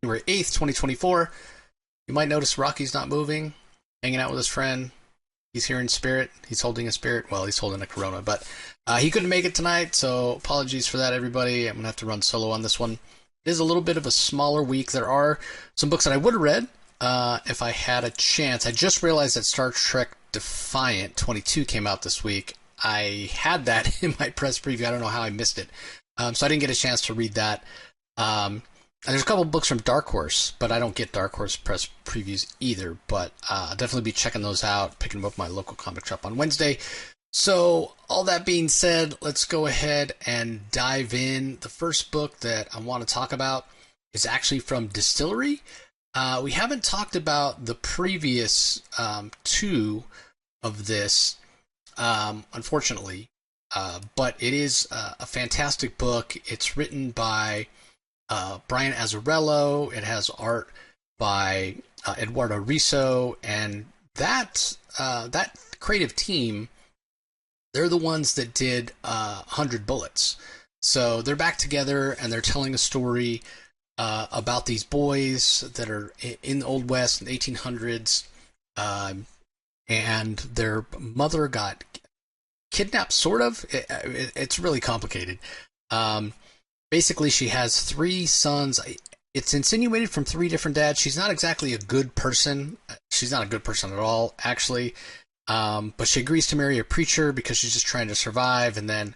January 8th, 2024. You might notice Rocky's not moving, hanging out with his friend. He's here in spirit. He's holding a spirit. Well, he's holding a Corona, but he couldn't make it tonight, so apologies for that, everybody. I'm going to have to run solo on this one. It is a little bit of a smaller week. There are some books that I would have read if I had a chance. I just realized that Star Trek Defiant 22 came out this week. I had that in my press preview. I don't know how I missed it. So I didn't get a chance to read that. And there's a couple books from Dark Horse, but I don't get Dark Horse press previews either. But I'll definitely be checking those out, picking them up at my local comic shop on Wednesday. So all that being said, let's go ahead and dive in. The first book that I want to talk about is actually from DSTLRY. We haven't talked about the previous two of this, unfortunately. But it is a fantastic book. It's written by Browne Azzarello. It has art by Azzarello Risso, and that creative team, they're the ones that did 100 Bullets. So they're back together, and they're telling a story about these boys that are in the Old West in the 1800s, and their mother got kidnapped, sort of. It's really complicated. Basically, she has 3 sons. It's insinuated from 3 different dads. She's not exactly a good person. She's not a good person at all, actually. But she agrees to marry a preacher because she's just trying to survive. And then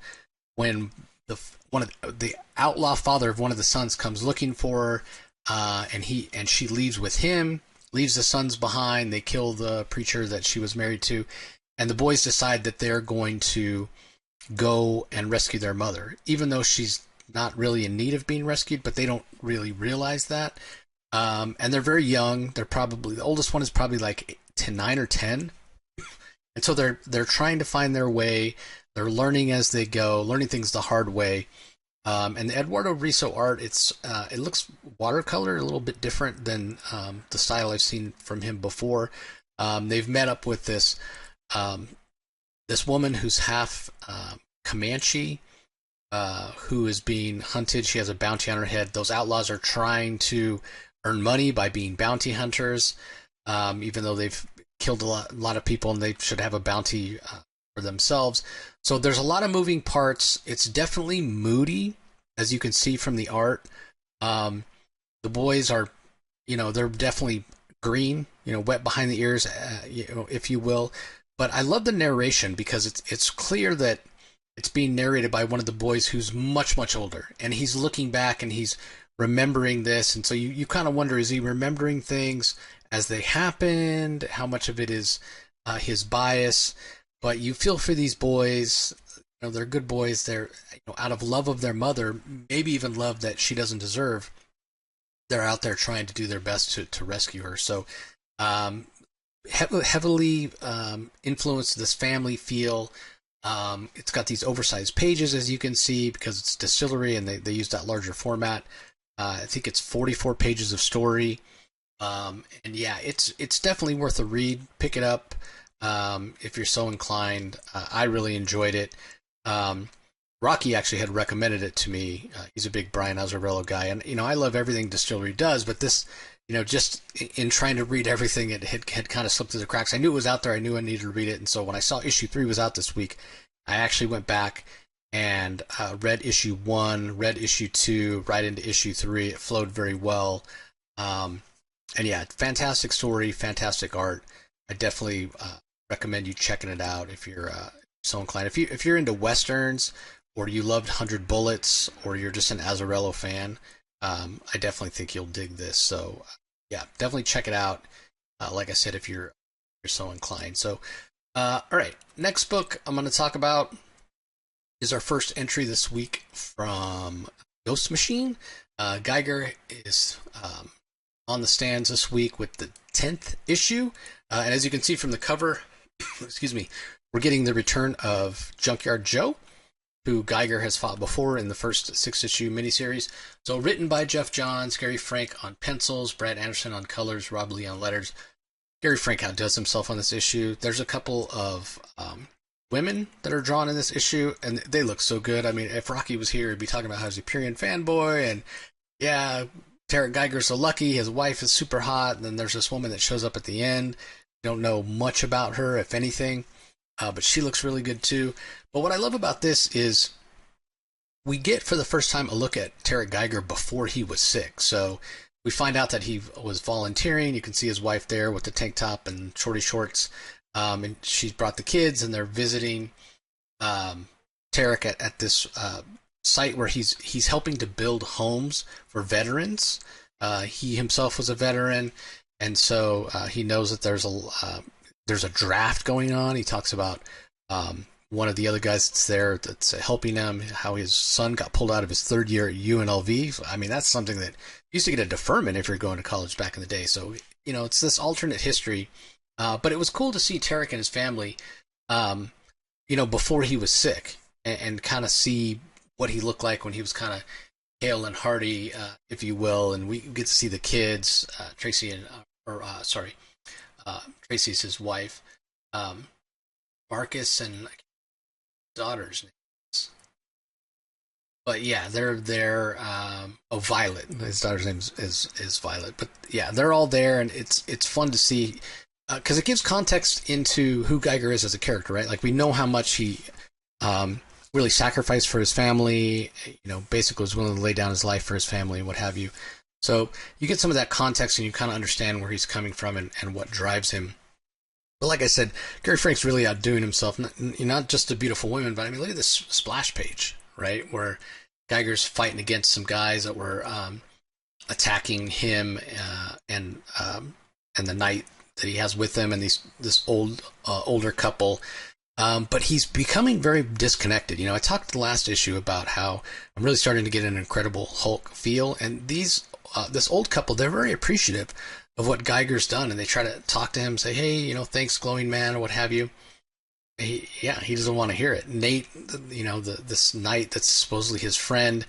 when the outlaw father of one of the sons comes looking for her, and she leaves with him, leaves the sons behind. They kill the preacher that she was married to. And the boys decide that they're going to go and rescue their mother, even though she's not really in need of being rescued, but they don't really realize that. And they're very young. They're probably, the oldest one is probably like 9 or 10. And so they're trying to find their way. They're learning as they go, learning things the hard way. And the Azzarello Risso art, it looks watercolor, a little bit different than the style I've seen from him before. They've met up with this woman who's half Comanche, who is being hunted. She has a bounty on her head. Those outlaws are trying to earn money by being bounty hunters, even though they've killed a lot of people and they should have a bounty for themselves. So there's a lot of moving parts. It's definitely moody, as you can see from the art. The boys are, they're definitely green, wet behind the ears, if you will. But I love the narration because it's clear that it's being narrated by one of the boys who's much, much older. And he's looking back and he's remembering this. And so you kind of wonder, is he remembering things as they happened? How much of it is his bias? But you feel for these boys. They're good boys. They're out of love of their mother, maybe even love that she doesn't deserve. They're out there trying to do their best to rescue her. So heavily influenced this family feel. It's got these oversized pages, as you can see, because it's DSTLRY and they use that larger format. I think it's 44 pages of story. And yeah, it's definitely worth a read. Pick it up if you're so inclined. I really enjoyed it. Rocky actually had recommended it to me. He's a big Browne Azzarello guy, and I love everything DSTLRY does, but this, just in trying to read everything, it had kind of slipped through the cracks. I knew it was out there. I knew I needed to read it, and so when I saw issue 3 was out this week, I actually went back and read issue 1, read issue 2, right into issue 3. It flowed very well. And yeah, fantastic story, fantastic art. I definitely recommend you checking it out if you're so inclined. If you're into westerns, or you loved 100 Bullets, or you're just an Azzarello fan, I definitely think you'll dig this. So yeah, definitely check it out. Like I said, if you're so inclined. So all right, next book I'm going to talk about is our first entry this week from Ghost Machine. Geiger is on the stands this week with the 10th issue. And as you can see from the cover, excuse me, we're getting the return of Junkyard Joe, who Geiger has fought before in the first 6-issue miniseries. So written by Jeff Johns, Gary Frank on pencils, Brad Anderson on colors, Rob Lee on letters. Gary Frank outdoes himself on this issue. There's a couple of women that are drawn in this issue, and they look so good. I mean, if Rocky was here, he'd be talking about how he's a Pyrian fanboy, and yeah, Tarek Geiger's so lucky. His wife is super hot. And then there's this woman that shows up at the end. You don't know much about her, if anything, but she looks really good too. But what I love about this is we get for the first time a look at Tarek Geiger before he was sick. So we find out that he was volunteering. You can see his wife there with the tank top and shorty shorts. And she's brought the kids, and they're visiting Tarek at this site where he's helping to build homes for veterans. He himself was a veteran, and so he knows that there's a draft going on. He talks about one of the other guys that's there that's helping him, how his son got pulled out of his third year at UNLV. I mean, that's something that you used to get a deferment if you're going to college back in the day. So, you know, it's this alternate history. But it was cool to see Tarek and his family, you know, before he was sick, and kind of see what he looked like when he was kind of hale and hearty, if you will. And we get to see the kids, Tracy and, Tracy's his wife, Marcus and daughter's names. But yeah, they're Violet. His daughter's name is Violet. But yeah, they're all there, and it's fun to see because it gives context into who Geiger is as a character, right? Like, we know how much he really sacrificed for his family. You know, basically was willing to lay down his life for his family and what have you. So you get some of that context, and you kind of understand where he's coming from and what drives him. But like I said, Gary Frank's really outdoing himself. Not just a beautiful woman, but I mean, look at this splash page, right? Where Geiger's fighting against some guys that were attacking him and the knight that he has with him, and this older couple. But he's becoming very disconnected. You know, I talked the last issue about how I'm really starting to get an Incredible Hulk feel, and this old couple, they're very appreciative of what Geiger's done, and they try to talk to him, say, hey, you know, thanks, glowing man, or what have you. He doesn't want to hear it. Nate, you know, this knight that's supposedly his friend,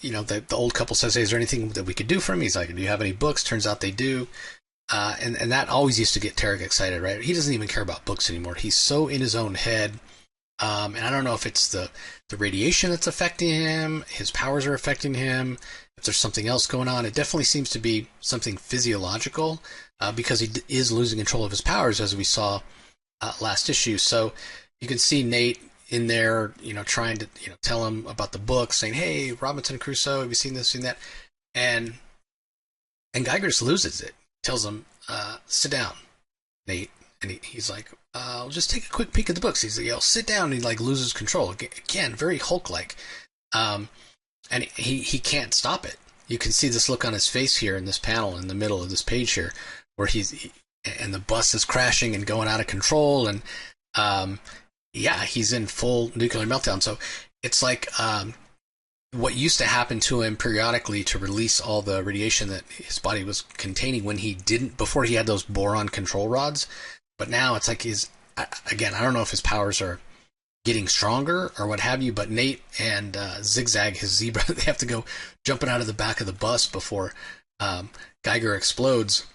you know, the old couple says, hey, is there anything that we could do for him? He's like, do you have any books? Turns out they do. And that always used to get Tarek excited, right? He doesn't even care about books anymore. He's so in his own head. And I don't know if it's the radiation that's affecting him, his powers are affecting him, if there's something else going on. It definitely seems to be something physiological, because he is losing control of his powers, as we saw last issue. So you can see Nate in there, you know, trying to, you know, tell him about the book, saying, hey, Robinson Crusoe, have you seen this, seen that? And Geiger just loses it. Tells him, sit down, Nate. And he's like, I'll just take a quick peek at the books. He's like, sit down. And he like loses control. Again, very Hulk-like. And he can't stop it. You can see this look on his face here in this panel in the middle of this page here, where and the bus is crashing and going out of control. And, he's in full nuclear meltdown. So it's like, what used to happen to him periodically to release all the radiation that his body was containing before he had those boron control rods. But now it's like again, I don't know if his powers are getting stronger or what have you, but Nate and Zigzag, his zebra, they have to go jumping out of the back of the bus before Geiger explodes.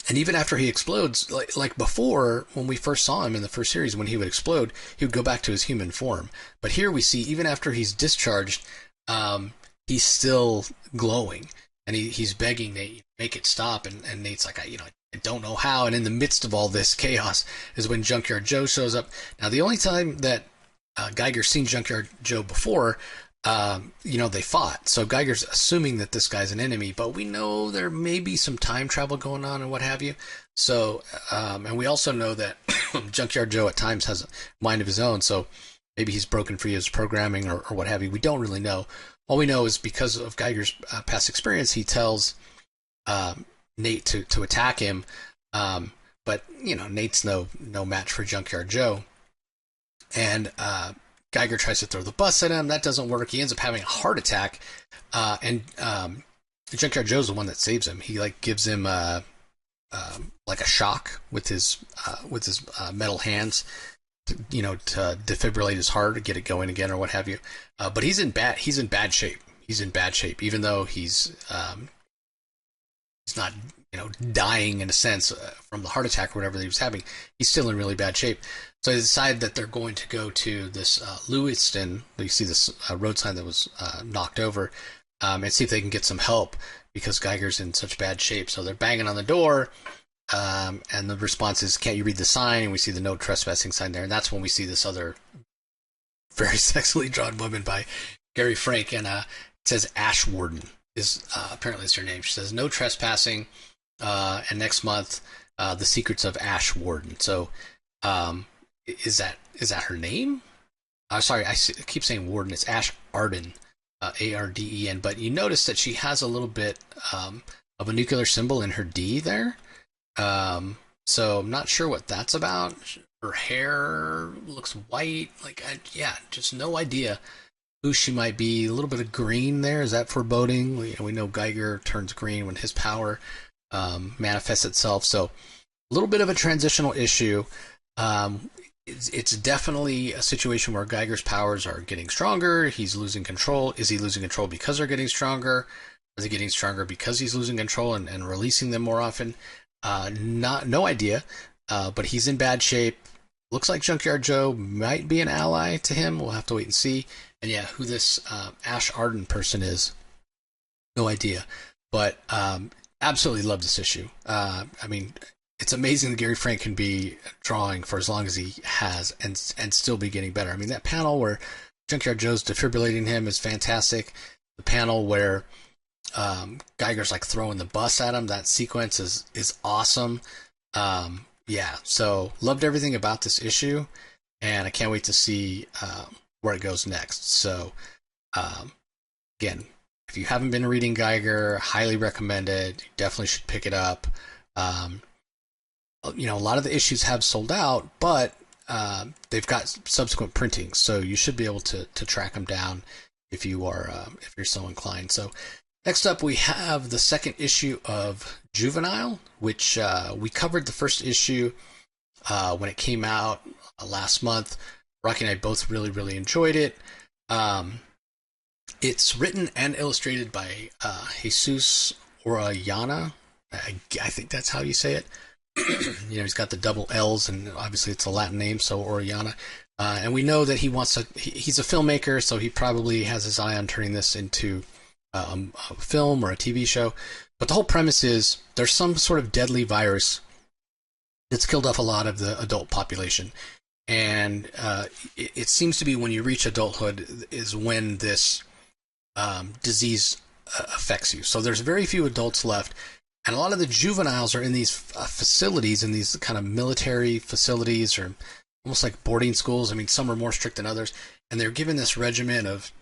And even after he explodes, like before, when we first saw him in the first series, when he would explode, he would go back to his human form. But here we see, even after he's discharged, he's still glowing, and he's begging Nate, make it stop. And Nate's like, I don't know how. And in the midst of all this chaos is when Junkyard Joe shows up. Now, the only time that Geiger's seen Junkyard Joe before, they fought. So Geiger's assuming that this guy's an enemy, but we know there may be some time travel going on and what have you. So, and we also know that Junkyard Joe at times has a mind of his own. So maybe he's broken free of his programming or what have you. We don't really know. All we know is because of Geiger's past experience, he tells Nate to attack him. But Nate's no match for Junkyard Joe. And Geiger tries to throw the bus at him. That doesn't work. He ends up having a heart attack. And Junkyard Joe's the one that saves him. He gives him like a shock with his metal hands to defibrillate his heart, to get it going again or what have you. But he's in bad shape. He's in bad shape, even though he's not dying in a sense from the heart attack or whatever that he was having. He's still in really bad shape. So they decide that they're going to go to this Lewiston. You see this road sign that was knocked over. and see if they can get some help because Geiger's in such bad shape. So they're banging on the door, and the response is, "Can't you read the sign?" And we see the no trespassing sign there, and that's when we see this other very sexily drawn woman by Gary Frank, and it says Ash Warden is apparently is her name. She says no trespassing, and next month the secrets of Ash Warden. So is that her name? Sorry, I keep saying Warden. It's Ash Arden, Arden. But you notice that she has a little bit of a nuclear symbol in her D there. So I'm not sure what that's about. Her hair looks white. Just no idea who she might be. A little bit of green there. Is that foreboding? We know Geiger turns green when his power manifests itself. So a little bit of a transitional issue. It's definitely a situation where Geiger's powers are getting stronger. He's losing control. Is he losing control because they're getting stronger? Is he getting stronger because he's losing control and releasing them more often? No idea. But he's in bad shape. Looks like Junkyard Joe might be an ally to him. We'll have to wait and see. And yeah, who this Ash Arden person is, no idea. But absolutely love this issue. I mean, it's amazing that Gary Frank can be drawing for as long as he has and still be getting better. I mean, that panel where Junkyard Joe's defibrillating him is fantastic. The panel where Geiger's like throwing the bus at him, that sequence is awesome. Yeah, so loved everything about this issue, and I can't wait to see where it goes next. So, again, if you haven't been reading Geiger, highly recommend it. You definitely should pick it up. A lot of the issues have sold out, but they've got subsequent printings, so you should be able to track them down if you're so inclined. So next up, we have the second issue of Juvenile, which we covered the first issue when it came out last month. Rocky and I both really, really enjoyed it. It's written and illustrated by Jesus Orellana. I think that's how you say it. He's got the double L's, and obviously it's a Latin name, so Orellana. And we know that he's a filmmaker, so he probably has his eye on turning this into a film or a TV show. But the whole premise is there's some sort of deadly virus that's killed off a lot of the adult population. And it seems to be when you reach adulthood is when this disease affects you. So there's very few adults left. And a lot of the juveniles are in these facilities, in these kind of military facilities or almost like boarding schools. I mean, some are more strict than others. And they're given this regimen of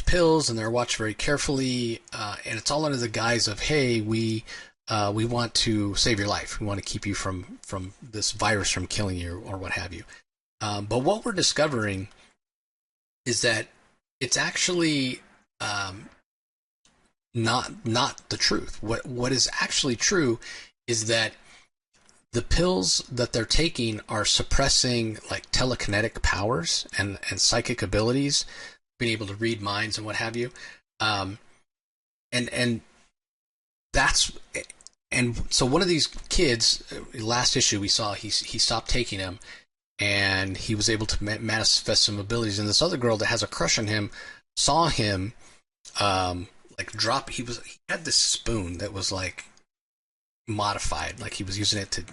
pills, and they're watched very carefully. And it's all under the guise of, hey, we want to save your life. We want to keep you from this virus from killing you or what have you. But what we're discovering is that it's actually not the truth. What is actually true is that the pills that they're taking are suppressing like telekinetic powers and psychic abilities, being able to read minds and what have you. And so one of these kids, last issue we saw, he stopped taking them, and he was able to manifest some abilities. And this other girl that has a crush on him saw him drop. He had this spoon that was like modified, like he was using it to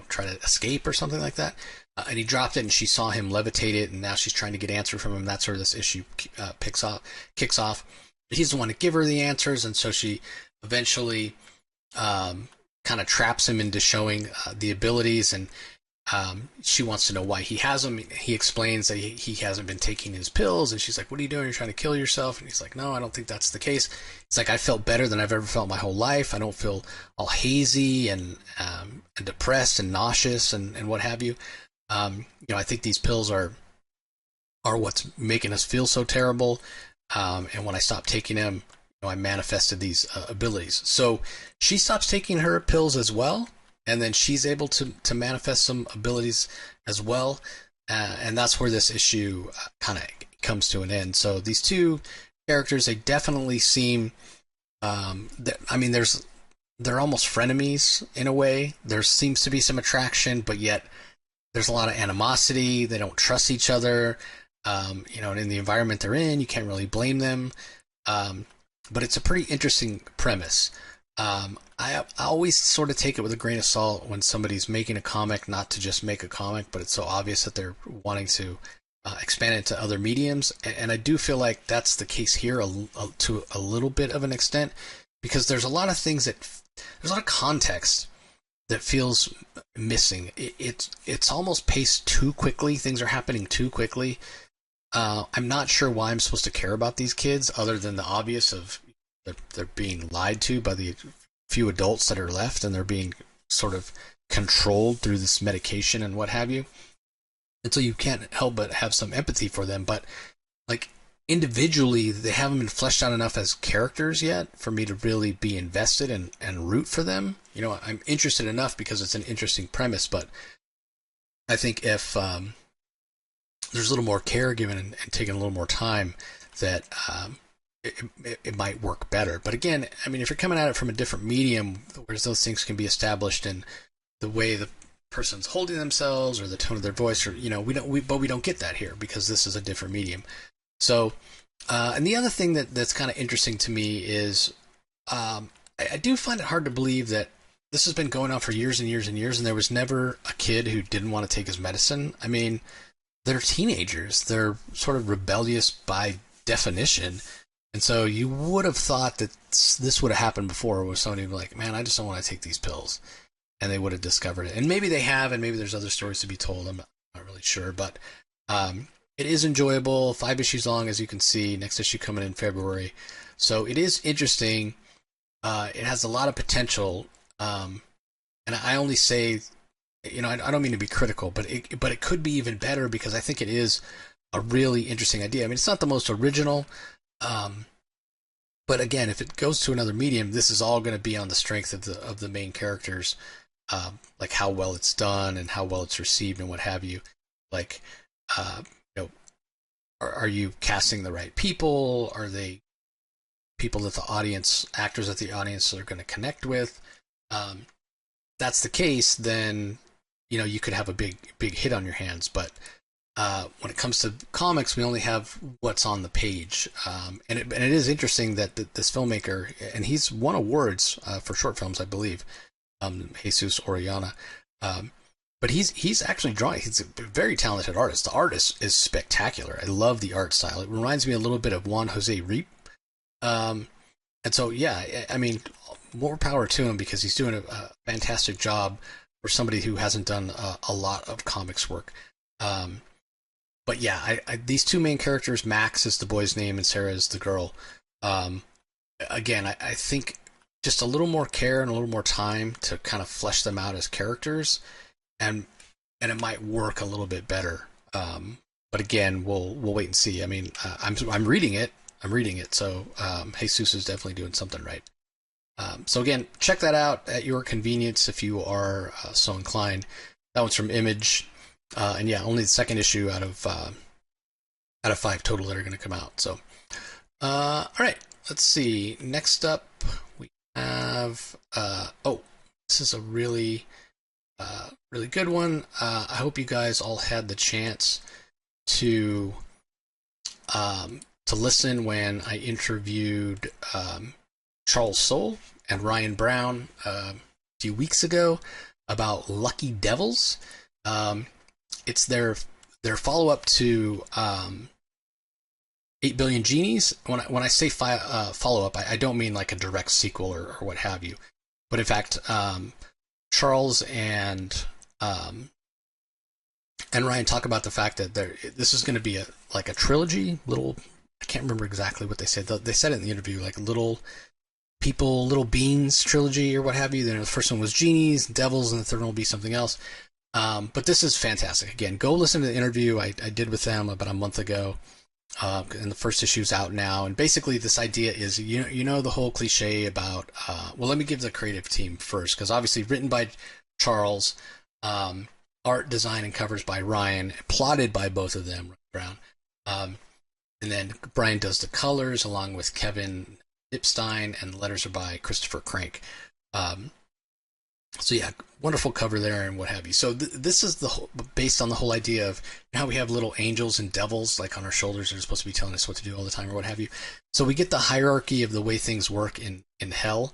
try to escape or something like that. And he dropped it, and she saw him levitate it, and now she's trying to get answer from him. That's where this issue kicks off. But he's the one to give her the answers, and so she eventually kind of traps him into showing the abilities, and she wants to know why he has them. He explains that he hasn't been taking his pills, and she's like, "What are you doing? You're trying to kill yourself?" And he's like, "No, I don't think that's the case." It's like, "I felt better than I've ever felt my whole life. I don't feel all hazy and depressed and nauseous and what have you. I think these pills are what's making us feel so terrible. And when I stopped taking them, I manifested these abilities." So she stops taking her pills as well, and then she's able to manifest some abilities as well. And that's where this issue kind of comes to an end. So these two characters, they definitely seem, they're almost frenemies in a way. There seems to be some attraction, but yet there's a lot of animosity. They don't trust each other. And in the environment they're in, you can't really blame them. but it's a pretty interesting premise. I always sort of take it with a grain of salt when somebody's making a comic, not to just make a comic, but it's so obvious that they're wanting to expand into other mediums. And I do feel like that's the case here to a little bit of an extent, because there's a lot of things there's a lot of context that feels missing. It's almost paced too quickly. Things are happening too quickly. I'm not sure why I'm supposed to care about these kids, other than the obvious of they're being lied to by the few adults that are left, and they're being sort of controlled through this medication and what have you. And so you can't help but have some empathy for them. But like individually, they haven't been fleshed out enough as characters yet for me to really be invested and root for them. You know, I'm interested enough because it's an interesting premise, but I think if there's a little more care given and taken a little more time, that it might work better. But again, I mean, if you're coming at it from a different medium, whereas those things can be established in the way the person's holding themselves or the tone of their voice, or but we don't get that here because this is a different medium. So, and the other thing that's kind of interesting to me is I do find it hard to believe that this has been going on for years and years and years, and there was never a kid who didn't want to take his medicine. I mean, they're teenagers. They're sort of rebellious by definition. And so you would have thought that this would have happened before, where somebody would be like, man, I just don't want to take these pills. And they would have discovered it. And maybe they have, and maybe there's other stories to be told. I'm not really sure. But it is enjoyable. 5 issues long, as you can see. Next issue coming in February. So it is interesting. It has a lot of potential. And I only say, I don't mean to be critical, but it could be even better, because I think it is a really interesting idea. I mean, it's not the most original. But again, if it goes to another medium, this is all going to be on the strength of the main characters, like how well it's done and how well it's received and what have you. Like, are you casting the right people? Are they people that actors that the audience are going to connect with? That's the case, then you could have a big hit on your hands. But when it comes to comics, we only have what's on the page, and it is interesting that this filmmaker, and he's won awards for short films, I believe, Jesus Oriana, but he's actually drawing. He's a very talented artist. The art is spectacular. I love the art style. It reminds me a little bit of Juan Jose Reap, and so yeah, I mean, more power to him, because he's doing a fantastic job for somebody who hasn't done a lot of comics work. But yeah, these two main characters, Max is the boy's name and Sarah is the girl. Again, I think just a little more care and a little more time to kind of flesh them out as characters, and it might work a little bit better. But again, we'll wait and see. I mean, I'm reading it. So Jesus is definitely doing something right. So again, check that out at your convenience if you are so inclined. That one's from Image. And yeah, only the second issue out of 5 total that are going to come out. So, all right, let's see. Next up, we have this is a really good one. I hope you guys all had the chance to listen when I interviewed Charles Soule and Ryan Browne a few weeks ago about Lucky Devils. It's their follow-up to 8 Billion Genies. When I say follow-up, I don't mean like a direct sequel or what have you. But in fact, Charles and Ryan talk about the fact that this is going to be a trilogy. I can't remember exactly what they said. They said it in the interview, like Little People, Little Beans trilogy or what have you. Then the first one was Genies, Devils, and the third one will be something else. But this is fantastic. Again, go listen to the interview I did with them about a month ago. And the first issue's out now. And basically this idea is, the whole cliche about, let me give the creative team first, because obviously written by Charles, art, design, and covers by Ryan, plotted by both of them, Browne. And then Brian does the colors along with Kevin Epstein, and the letters are by Christopher Crank. So yeah, wonderful cover there and what have you. So this is the whole, based on the whole idea of how we have little angels and devils like on our shoulders that are supposed to be telling us what to do all the time or what have you. So we get the hierarchy of the way things work in hell,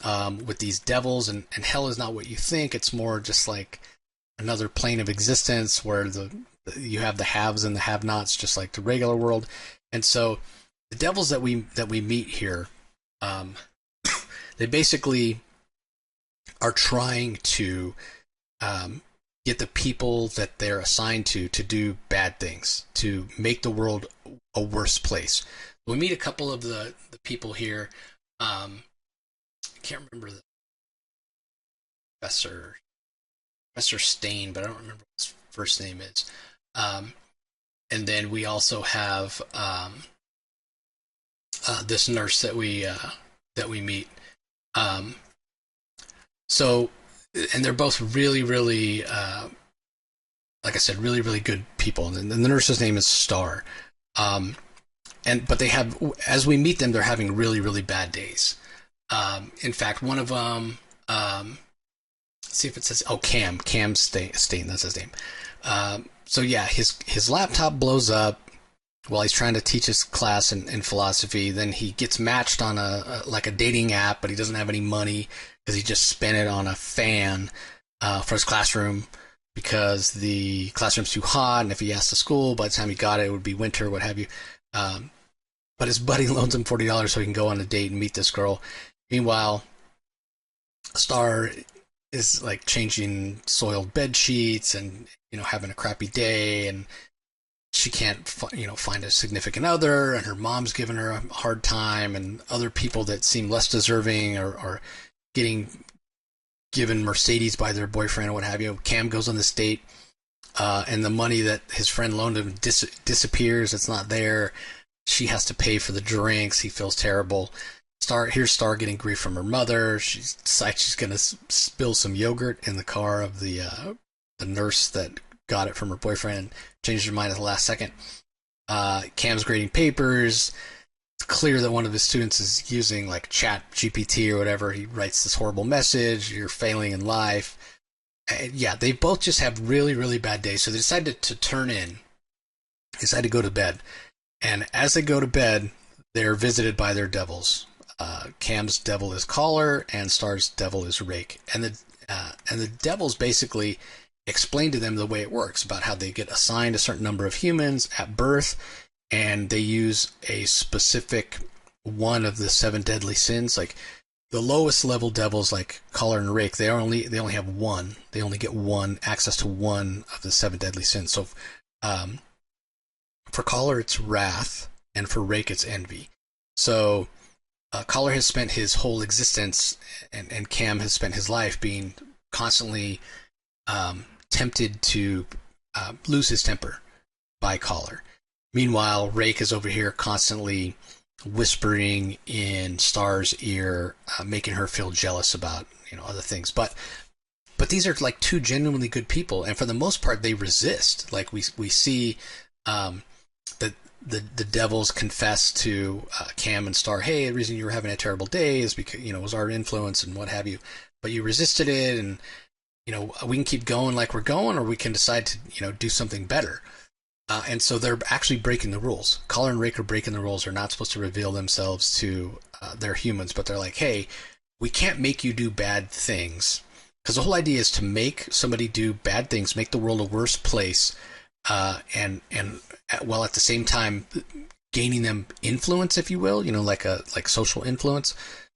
with these devils, and hell is not what you think. It's more just like another plane of existence where you have the haves and the have-nots, just like the regular world. And so the devils that we meet here, um, they basically are trying to get the people that they're assigned to do bad things, to make the world a worse place. We meet a couple of the people here. I can't remember the Professor Stain, but I don't remember what his first name is. And then we also have this nurse that we meet. So, and they're both really, really, like I said, really, really good people. And the nurse's name is Star. But they have, as we meet them, they're having really, really bad days. In fact, one of them, let's see if it says, Cam Stain, that's his name. So yeah, his laptop blows up while he's trying to teach his class in philosophy. Then he gets matched on a dating app, but he doesn't have any money because he just spent it on a fan for his classroom because the classroom's too hot, and if he asked the school, by the time he got it, it would be winter, what have you. But his buddy loans him $40 so he can go on a date and meet this girl. Meanwhile, Star is like changing soiled bed sheets and having a crappy day, and she can't find a significant other, and her mom's giving her a hard time, and other people that seem less deserving are getting given Mercedes by their boyfriend or what have you. Cam goes on this date, and the money that his friend loaned him disappears. It's not there. She has to pay for the drinks. He feels terrible. Here's Star getting grief from her mother. She decides she's going to spill some yogurt in the car of the nurse that got it from her boyfriend and changed her mind at the last second. Cam's grading papers. It's clear that one of his students is using like Chat GPT or whatever. He writes this horrible message, "You're failing in life." And yeah, they both just have really, really bad days. So they decided to turn in. They decide to go to bed. And as they go to bed, they're visited by their devils. Cam's devil is Caller, and Star's devil is Rake. And the devils basically explain to them the way it works, about how they get assigned a certain number of humans at birth, and they use a specific one of the 7 deadly sins. Like the lowest level devils, like Caller and Rake, they only have one. They only get access to one of the 7 deadly sins. So, for Caller, it's wrath, and for Rake, it's envy. So, Caller has spent his whole existence, and Cam has spent his life being constantly tempted to lose his temper by Caller. Meanwhile, Rake is over here constantly whispering in Star's ear, making her feel jealous about other things. But these are like 2 genuinely good people, and for the most part, they resist. Like we see that the devils confess to Cam and Star, "Hey, the reason you were having a terrible day is because it was our influence and what have you, but you resisted it, and we can keep going like we're going, or we can decide to do something better." And so they're actually breaking the rules. Caller and Rake are breaking the rules. They're not supposed to reveal themselves to their humans, but they're like, "Hey, we can't make you do bad things." Because the whole idea is to make somebody do bad things, make the world a worse place, and while at the same time gaining them influence, if you will, like social influence,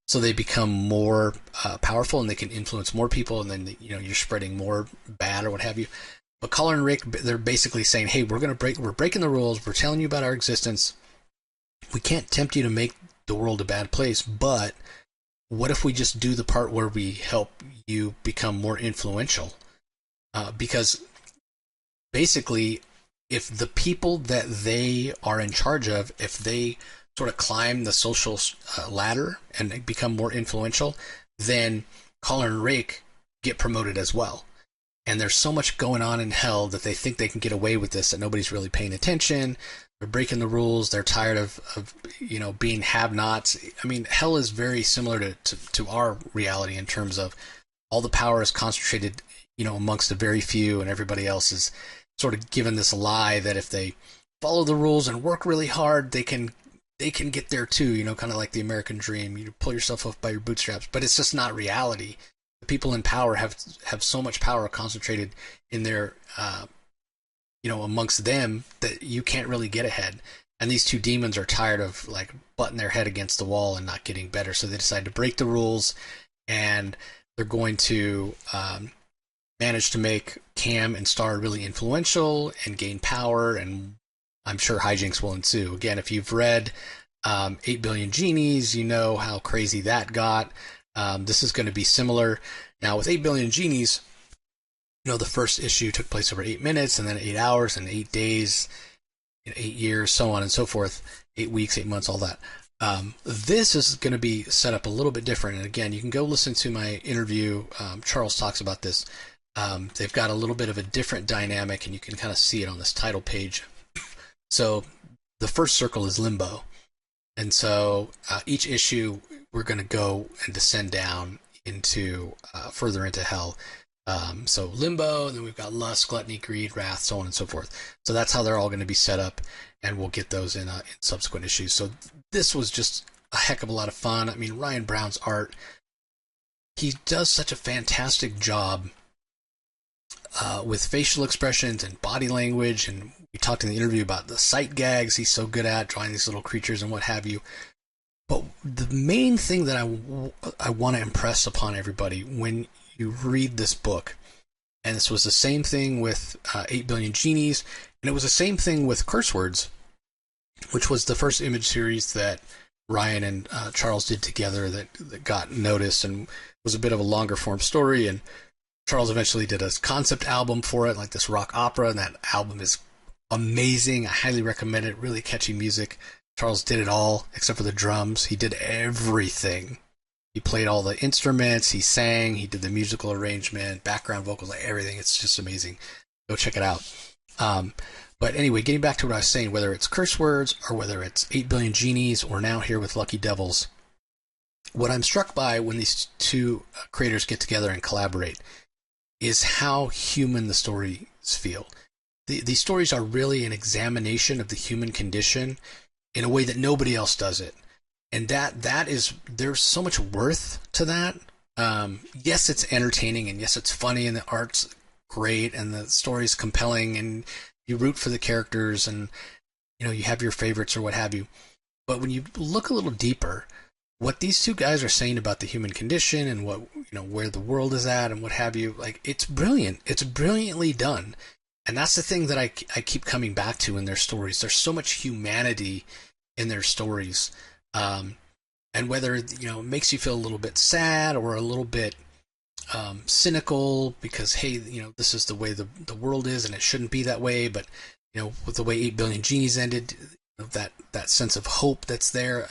so they become more powerful and they can influence more people, and then you're spreading more bad or what have you. But Caller and Rake, they're basically saying, "Hey, we're breaking the rules. We're telling you about our existence. We can't tempt you to make the world a bad place, but what if we just do the part where we help you become more influential?" Because basically, if the people that they are in charge of, if they sort of climb the social ladder and become more influential, then Caller and Rake get promoted as well. And there's so much going on in hell that they think they can get away with this, that nobody's really paying attention. They're breaking the rules. They're tired of being have-nots. I mean, hell is very similar to our reality in terms of all the power is concentrated, amongst a very few, and everybody else is sort of given this lie that if they follow the rules and work really hard, they can get there too, kind of like the American dream. You pull yourself up by your bootstraps, but it's just not reality. The people in power have so much power concentrated in their, amongst them, that you can't really get ahead. And these two demons are tired of like butting their head against the wall and not getting better. So they decide to break the rules, and they're going to manage to make Cam and Star really influential and gain power, and I'm sure hijinks will ensue. Again, if you've read 8 Billion Genies, you know how crazy that got. This is going to be similar. Now, with 8 Billion Genies, the first issue took place over 8 minutes, and then 8 hours, and 8 days, 8 years, so on and so forth, 8 weeks, 8 months, all that. This is going to be set up a little bit different. And again, you can go listen to my interview. Charles talks about this. They've got a little bit of a different dynamic, and you can kind of see it on this title page. So the first circle is Limbo. And so each issue, we're going to go and descend down into further into hell. So Limbo, and then we've got Lust, Gluttony, Greed, Wrath, so on and so forth. So that's how they're all going to be set up, and we'll get those in subsequent issues. So this was just a heck of a lot of fun. I mean, Ryan Browne's art, he does such a fantastic job with facial expressions and body language, and we talked in the interview about the sight gags he's so good at, drawing these little creatures and what have you. But the main thing that I want to impress upon everybody when you read this book, and this was the same thing with 8 Billion Genies, and it was the same thing with Curse Words, which was the first Image series that Ryan and Charles did together that got noticed and was a bit of a longer form story. And Charles eventually did a concept album for it, like this rock opera, and that album is amazing. I highly recommend it. Really catchy music. Charles did it all except for the drums. He did everything. He played all the instruments. He sang. He did the musical arrangement, background vocals, like everything. It's just amazing. Go check it out. But anyway, getting back to what I was saying, whether it's Curse Words or whether it's 8 Billion Genies or now here with Lucky Devils, what I'm struck by when these two creators get together and collaborate is how human the stories feel. These stories are really an examination of the human condition in a way that nobody else does it. And that is, there's so much worth to that. Yes, it's entertaining, and yes, it's funny, and the art's great, and the story's compelling, and you root for the characters, and you have your favorites or what have you. But when you look a little deeper, what these two guys are saying about the human condition and what where the world is at and what have you, like, it's brilliant. It's brilliantly done. And that's the thing that I keep coming back to in their stories. There's so much humanity in their stories. And whether, it makes you feel a little bit sad or a little bit cynical because, hey, this is the way the world is and it shouldn't be that way. But, with the way 8 Billion Genies ended, that sense of hope that's there,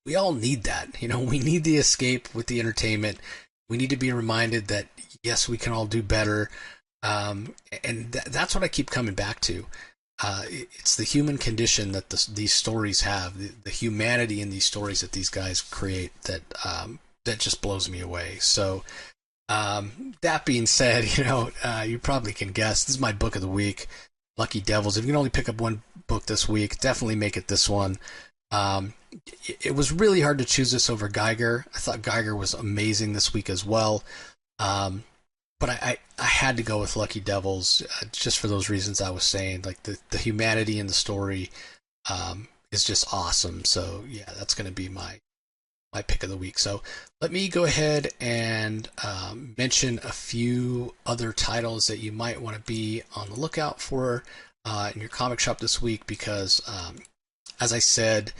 we all need that. We need the escape with the entertainment. We need to be reminded that, yes, we can all do better. And that's what I keep coming back to. It's the human condition that these stories have, the humanity in these stories that these guys create that just blows me away. So that being said, you probably can guess, this is my book of the week, Lucky Devils. If you can only pick up one book this week, definitely make it this one. It was really hard to choose this over Geiger. I thought Geiger was amazing this week as well. But I had to go with Lucky Devils just for those reasons I was saying. Like the humanity in the story is just awesome. So yeah, that's going to be my pick of the week. So let me go ahead and mention a few other titles that you might want to be on the lookout for in your comic shop this week, because as I said,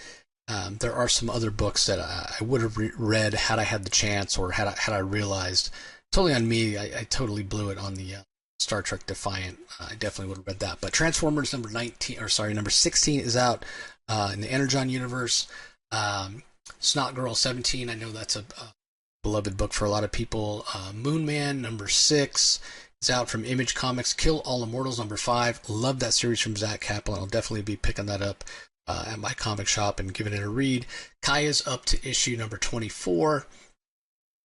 there are some other books that I would have read had I had the chance, or had I realized. Totally on me. I totally blew it on the Star Trek Defiant. I definitely would have read that. But Transformers number 16 is out in the Energon universe. Snot Girl 17, I know that's a beloved book for a lot of people. Moon Man number 6 is out from Image Comics. Kill All Immortals number 5. Love that series from Zach Kaplan. I'll definitely be picking that up at my comic shop and giving it a read. Kaya's up to issue number 24.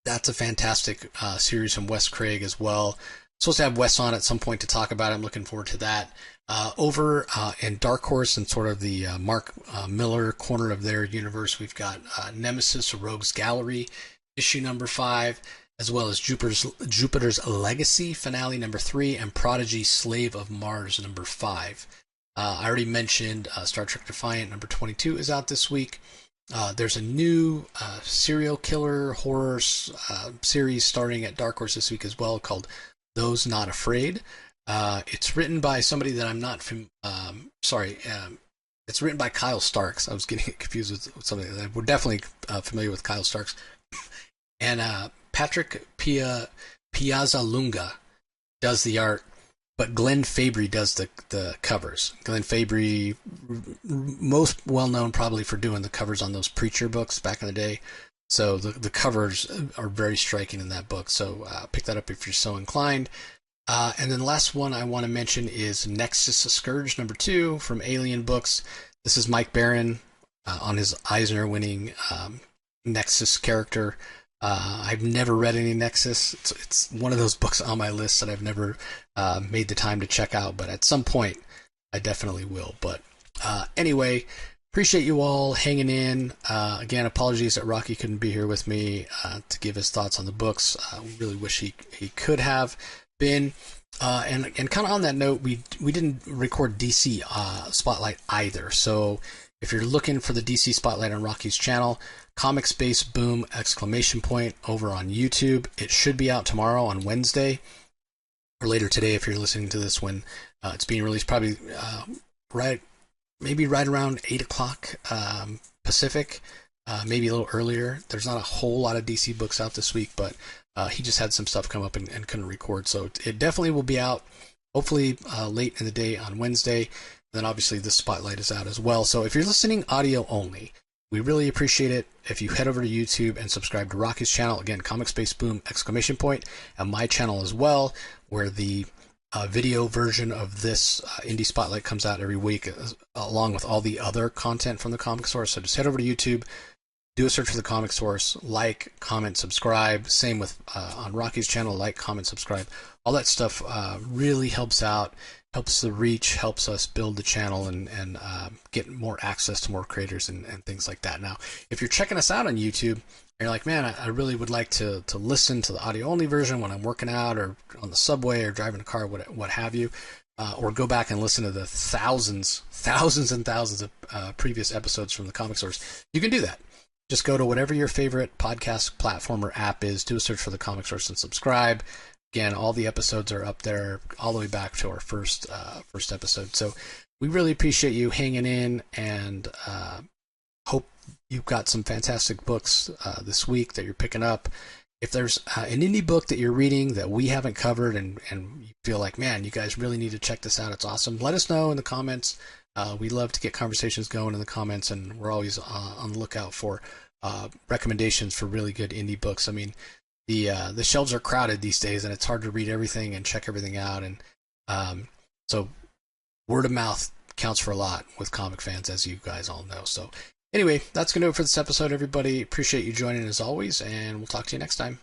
That's a fantastic series from Wes Craig as well. Supposed to have Wes on at some point to talk about it. I'm looking forward to that. Over in Dark Horse and sort of the Mark Miller corner of their universe, we've got Nemesis, Rogues Gallery, issue number 5, as well as Jupiter's Legacy, finale number 3, and Prodigy, Slave of Mars, number 5. I already mentioned Star Trek Defiant, number 22 is out this week. There's a new serial killer horror series starting at Dark Horse this week as well, called Those Not Afraid. It's written by somebody that I'm not it's written by Kyle Starks. I was getting confused with something. We're definitely familiar with Kyle Starks. And Patrick Piazzalunga does the art, but Glenn Fabry does the covers. Glenn Fabry, most well-known probably for doing the covers on those Preacher books back in the day. So the covers are very striking in that book. So pick that up if you're so inclined. And then the last one I want to mention is Nexus Scourge number 2 from Alien Books. This is Mike Barron on his Eisner-winning Nexus character. I've never read any Nexus. It's one of those books on my list that I've never made the time to check out, but at some point I definitely will. But anyway, appreciate you all hanging in. Again, apologies that Rocky couldn't be here with me to give his thoughts on the books. Really wish he could have been. And kind of on that note, we didn't record DC Spotlight either. So if you're looking for the DC Spotlight on Rocky's channel, Comic Space Boom ! Over on YouTube. It should be out tomorrow on Wednesday, or later today if you're listening to this when it's being released. Probably right around 8 o'clock Pacific, maybe a little earlier. There's not a whole lot of DC books out this week, but he just had some stuff come up and couldn't record. So it definitely will be out, hopefully late in the day on Wednesday. Then obviously the Spotlight is out as well. So if you're listening audio only, we really appreciate it if you head over to YouTube and subscribe to Rocky's channel. Again, Comic Space Boom ! And my channel as well, where the video version of this Indie Spotlight comes out every week, along with all the other content from the Comic Source. So just head over to YouTube, do a search for the Comic Source, like, comment, subscribe. Same with on Rocky's channel, like, comment, subscribe. All that stuff really helps out, helps the reach, helps us build the channel and get more access to more creators and things like that. Now, if you're checking us out on YouTube, and you're like, man, I really would like to listen to the audio-only version when I'm working out or on the subway or driving a car, what have you, or go back and listen to the thousands and thousands of previous episodes from the Comic Source, you can do that. Just go to whatever your favorite podcast platform or app is, do a search for the Comic Source and subscribe. Again, all the episodes are up there all the way back to our first episode. So we really appreciate you hanging in, and hope you've got some fantastic books this week that you're picking up. If there's an indie book that you're reading that we haven't covered and you feel like, man, you guys really need to check this out, it's awesome, let us know in the comments. We love to get conversations going in the comments, and we're always on the lookout for recommendations for really good indie books. I mean, the shelves are crowded these days, and it's hard to read everything and check everything out. And so word of mouth counts for a lot with comic fans, as you guys all know. So anyway, that's going to do it for this episode, everybody. Appreciate you joining as always, and we'll talk to you next time.